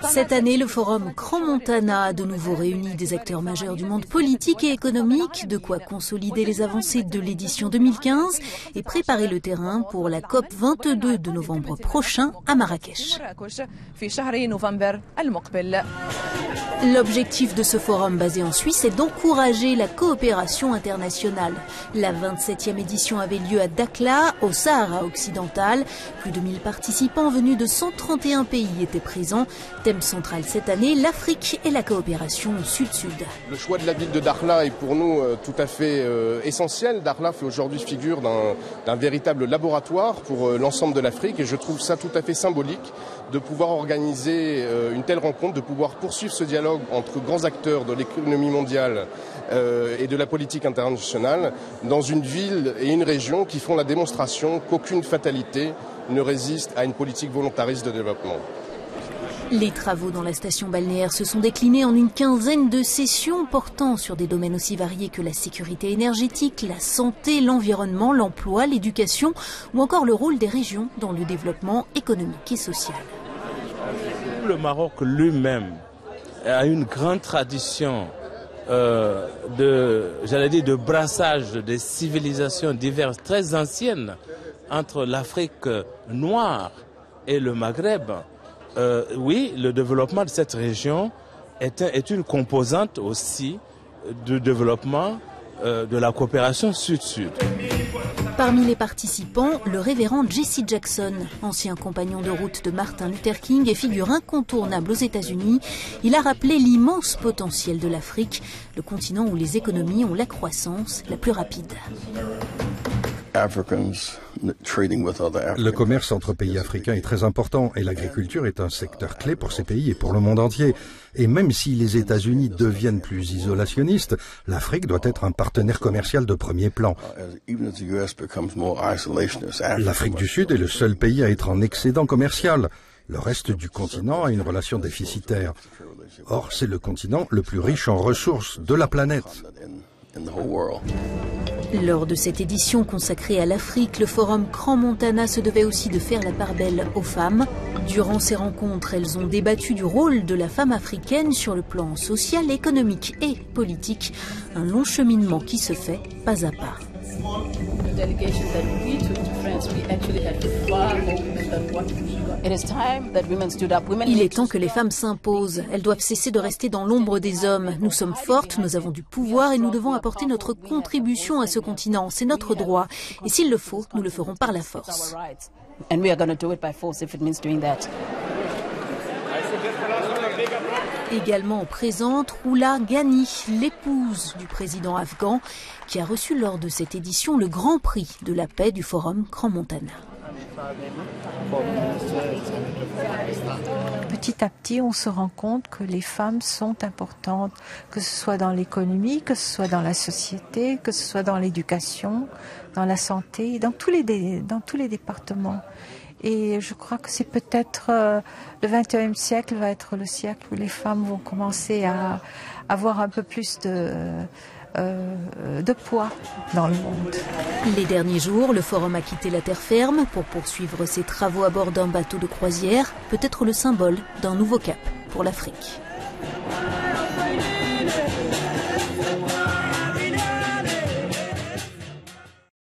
Cette année, le forum Crans-Montana a de nouveau réuni des acteurs majeurs du monde politique et économique, de quoi consolider les avancées de l'édition 2015 et préparer le terrain pour la COP 22 de novembre prochain à Marrakech. L'objectif de ce forum basé en Suisse est d'encourager la coopération internationale. La 27e édition avait lieu à Dakhla, au Sahara occidental. Plus de 1000 participants venus de 131 pays étaient présents. Thème central cette année, l'Afrique et la coopération sud-sud. Le choix de la ville de Dakhla est pour nous tout à fait essentiel. Dakhla fait aujourd'hui figure d'un véritable laboratoire pour l'ensemble de l'Afrique et je trouve ça tout à fait symbolique de pouvoir organiser une telle rencontre, de pouvoir poursuivre ce dialogue entre grands acteurs de l'économie mondiale et de la politique internationale dans une ville et une région qui font la démonstration qu'aucune fatalité ne résiste à une politique volontariste de développement. Les travaux dans la station balnéaire se sont déclinés en une quinzaine de sessions portant sur des domaines aussi variés que la sécurité énergétique, la santé, l'environnement, l'emploi, l'éducation ou encore le rôle des régions dans le développement économique et social. Le Maroc lui-même a une grande tradition de brassage des civilisations diverses très anciennes entre l'Afrique noire et le Maghreb. Oui, le développement de cette région est une composante aussi du développement de la coopération sud-sud. Parmi les participants, le révérend Jesse Jackson, ancien compagnon de route de Martin Luther King et figure incontournable aux États-Unis. Il a rappelé l'immense potentiel de l'Afrique, le continent où les économies ont la croissance la plus rapide. Le commerce entre pays africains est très important et l'agriculture est un secteur clé pour ces pays et pour le monde entier. Et même si les États-Unis deviennent plus isolationnistes, l'Afrique doit être un partenaire commercial de premier plan. L'Afrique du Sud est le seul pays à être en excédent commercial. Le reste du continent a une relation déficitaire. Or, c'est le continent le plus riche en ressources de la planète. Lors de cette édition consacrée à l'Afrique, le forum Crans-Montana se devait aussi de faire la part belle aux femmes. Durant ces rencontres, elles ont débattu du rôle de la femme africaine sur le plan social, économique et politique. Un long cheminement qui se fait pas à pas. Il est temps que les femmes s'imposent. Elles doivent cesser de rester dans l'ombre des hommes. Nous sommes fortes, nous avons du pouvoir et nous devons apporter notre contribution à ce continent. C'est notre droit. Et s'il le faut, nous le ferons par la force. Également présente Roula Ghani, l'épouse du président afghan, qui a reçu lors de cette édition le grand prix de la paix du forum Crans-Montana. Petit à petit, on se rend compte que les femmes sont importantes, que ce soit dans l'économie, que ce soit dans la société, que ce soit dans l'éducation, dans la santé, dans tous les départements. Et je crois que c'est peut-être le XXIe siècle va être le siècle où les femmes vont commencer à avoir un peu plus de poids dans le monde. Les derniers jours, le forum a quitté la terre ferme pour poursuivre ses travaux à bord d'un bateau de croisière, peut-être le symbole d'un nouveau cap pour l'Afrique.